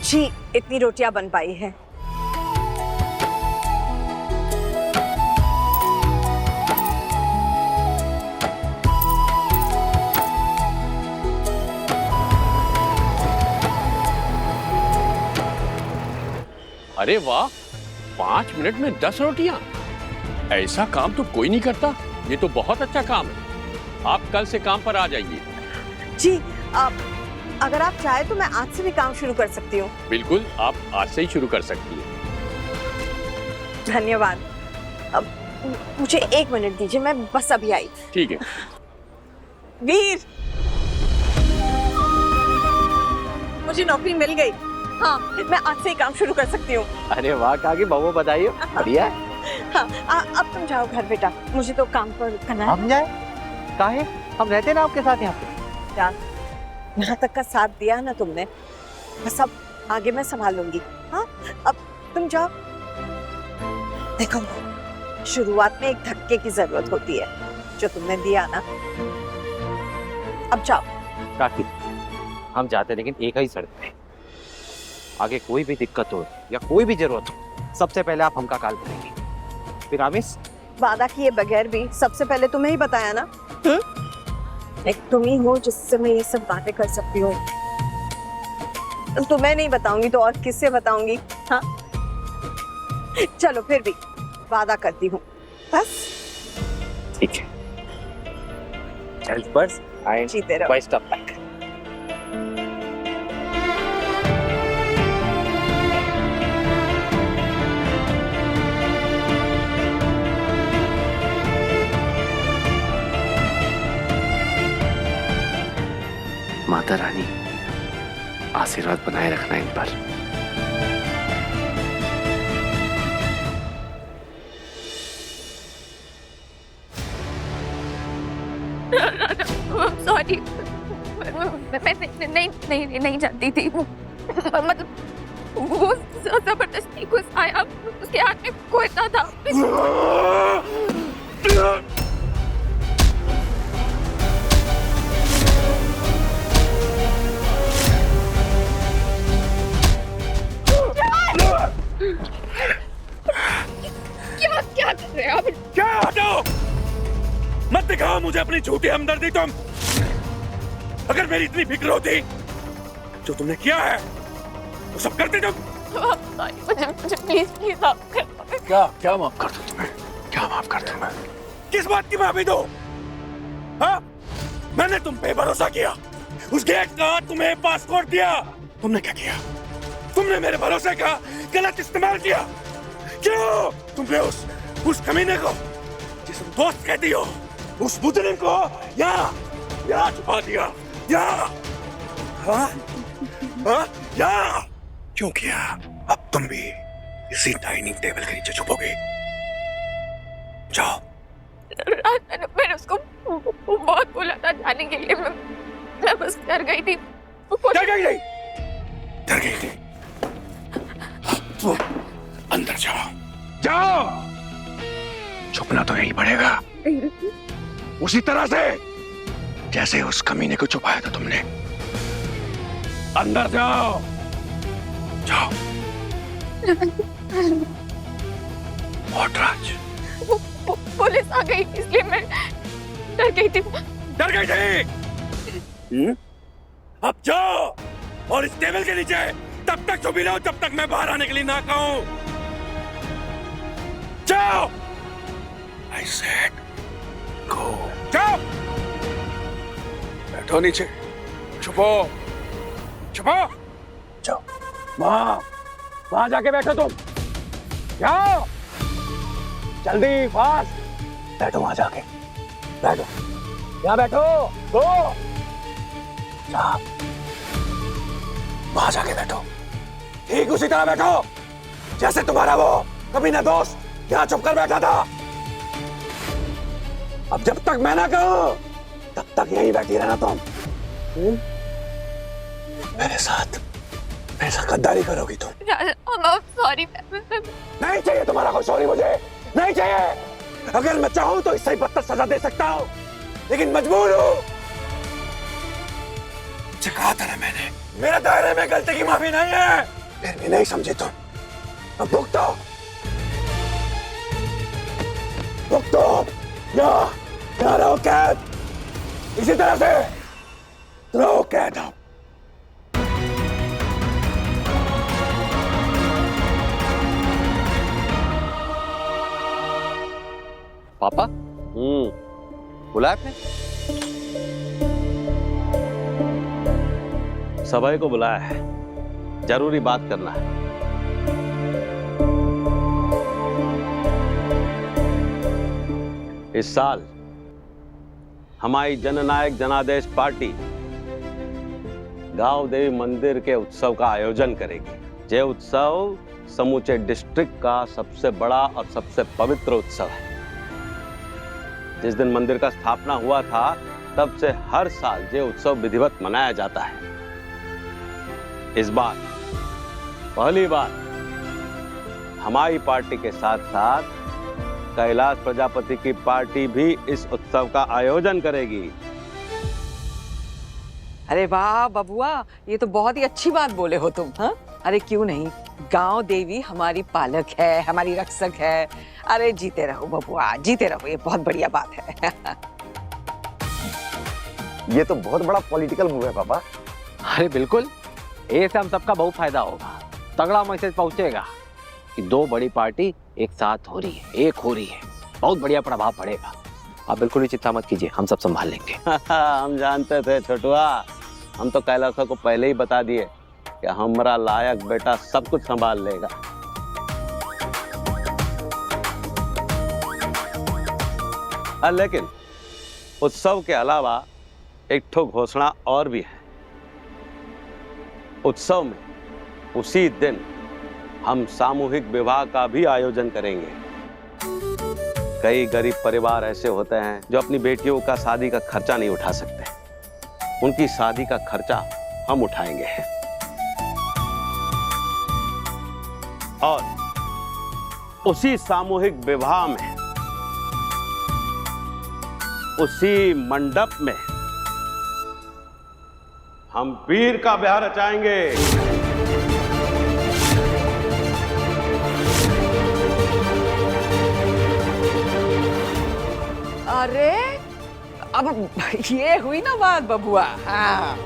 जी इतनी रोटियां बन पाई हैं। अरे वाह, 5 मिनट में 10 रोटियां। ऐसा काम तो कोई नहीं करता। ये तो बहुत अच्छा काम है। आप कल से काम पर आ जाइए। जी अगर आप चाहे तो मैं आज से भी काम शुरू कर सकती हूँ। बिल्कुल, आप आज से ही शुरू कर सकती हैं। धन्यवाद। अब मुझे 1 मिनट दीजिए, मैं बस अभी आई। ठीक है। वीर, मुझे नौकरी मिल गई। हाँ, मैं आज से ही काम शुरू कर सकती हूँ। अरे वाह काकी, बहु बताइए, बढ़िया। हाँ, अब तुम जाओ घर बेटा, मुझे तो काम पर करना है। हम जाए? काहे? हम रहते ना आपके साथ यहाँ पे। यार, यहाँ तक का साथ दिया ना तुमने, बस अब आगे मैं संभाल लूंगी। हाँ, अब तुम जाओ। देखो, शुरुआत में एक धक्के की जरूरत होती है, जो तुमने दिया ना। अब जाओ। काकी, हम जाते लेकिन एक ही शर्त पे। आगे कोई भी दिक्कत हो या कोई भी जरूरत हो, सबसे पहले आप हमका कॉल करेंगे। फिर आमिस? वादा किए बगैर भी सबसे पहले तुम्हें ही बताया ना। एक तुम ही हो जिससे मैं ये सब बातें कर सकती हूँ। तुम्हें नहीं बताऊंगी तो और किससे बताऊंगी? हाँ, चलो फिर भी वादा करती हूँ, बस। ठीक है। हेल्थ फर्स्ट एंड जीते रहो। Bye stop back. माता रानी, आशीर्वाद बनाए रखना इन पर। सॉरी, मैं नहीं जानती थी। मतलब वो जबरदस्ती घुस आया, उसके हाथ में कोयता था। क्या कर रहे हो आप? क्या हटाओ? मत दिखाओ मुझे अपनी झूठी हमदर्दी तुम। अगर मेरी इतनी फिक्र होती, जो तुमने किया है वो सब करते तुम। मुझे प्लीज माफ कर दो। क्या माफ कर दूं तुम्हें? क्या माफ कर दूं मैं? किस बात की माफी दो? हाँ, मैंने तुम पे भरोसा किया, उस गेट का तुम्हें पासपोर्ट दिया। तुमने क्या किया? तुमने मेरे भरोसे का गलत इस्तेमाल किया। क्यों? तुमने उस कमीने को जिसे तुम दोस्त कहती हो, उस मुजरिम को यहाँ छुपा दिया। हाँ? क्यों किया? अब तुम भी इसी डाइनिंग टेबल के नीचे छुपोगे। जाओ। मैंने उसको बहुत बोला था जाने के लिए, मैं बस डर गई थी। डर गई थी। तो अंदर जाओ। छुपना तो यही पड़ेगा, उसी तरह से जैसे उस कमीने को छुपाया था तुमने। अंदर जाओ। राज, पुलिस आ गई इसलिए मैं डर गई थी। अब जाओ और इस टेबल के नीचे तब तक छुपी रहो जब तक मैं बाहर आने के लिए ना कहूं। जाओ। I said go. जाओ। बैठो नीचे, छुपो। जाओ, वहां जाके बैठो तुम। जाओ जल्दी, फास्ट। बैठो वहां जाके, बैठो यहाँ, बैठो। गो। जाओ वहां जाके बैठो, ठीक उसी तरह बैठो जैसे तुम्हारा वो कमीना दोस्त यहाँ छुप कर बैठा था। अब जब तक मैं ना कहूं तब तक यहीं बैठी रहना तुम। मेरे साथ गद्दारी करोगी तुम। सॉरी। नहीं चाहिए तुम्हारा कोई सॉरी, मुझे नहीं चाहिए। अगर मैं चाहूं तो इससे बदतर सजा दे सकता हूं, लेकिन मजबूर हूं। कहा था ना मैंने, मेरे दायरे में गलती की माफी नहीं है। फिर भी नहीं समझे तुम। अब भुगतो, भुगतो। यहाँ रहो कैद, इसी तरह से रहो कैद आप। पापा बुलाया आपने? सभी को बुलाया है, जरूरी बात करना है। इस साल हमारी जननायक जनादेश पार्टी गांव देवी मंदिर के उत्सव का आयोजन करेगी। यह उत्सव समूचे डिस्ट्रिक्ट का सबसे बड़ा और सबसे पवित्र उत्सव है। जिस दिन मंदिर का स्थापना हुआ था तब से हर साल यह उत्सव विधिवत मनाया जाता है। इस बार पहली बार हमारी पार्टी के साथ साथ कैलाश प्रजापति की पार्टी भी इस उत्सव का आयोजन करेगी। अरे वाह बबुआ, ये तो बहुत ही अच्छी बात बोले हो तुम। हाँ, अरे क्यों नहीं, गांव देवी हमारी पालक है, हमारी रक्षक है। अरे जीते रहो बबुआ, जीते रहो, ये बहुत बढ़िया बात है। ये तो बहुत बड़ा पॉलिटिकल मूव है पापा। अरे बिल्कुल, ऐसे हम सबका बहुत फायदा होगा। तगड़ा मैसेज पहुंचेगा कि दो बड़ी पार्टी एक साथ हो रही है, एक हो रही है। बहुत बढ़िया प्रभाव पड़ेगा। आप बिल्कुल ही चिंता मत कीजिए, हम सब संभाल लेंगे। हम जानते थे छोटुआ, हम तो कैलाश को पहले ही बता दिए कि हमारा लायक बेटा सब कुछ संभाल लेगा। लेकिन उत्सव के अलावा एक ठो घोषणा और भी है। उत्सव में उसी दिन हम सामूहिक विवाह का भी आयोजन करेंगे। कई गरीब परिवार ऐसे होते हैं जो अपनी बेटियों का शादी का खर्चा नहीं उठा सकते। उनकी शादी का खर्चा हम उठाएंगे। और उसी सामूहिक विवाह में, उसी मंडप में हम वीर का ब्याह रचाएंगे। अरे अब ये हुई ना बात बबुआ। हाँ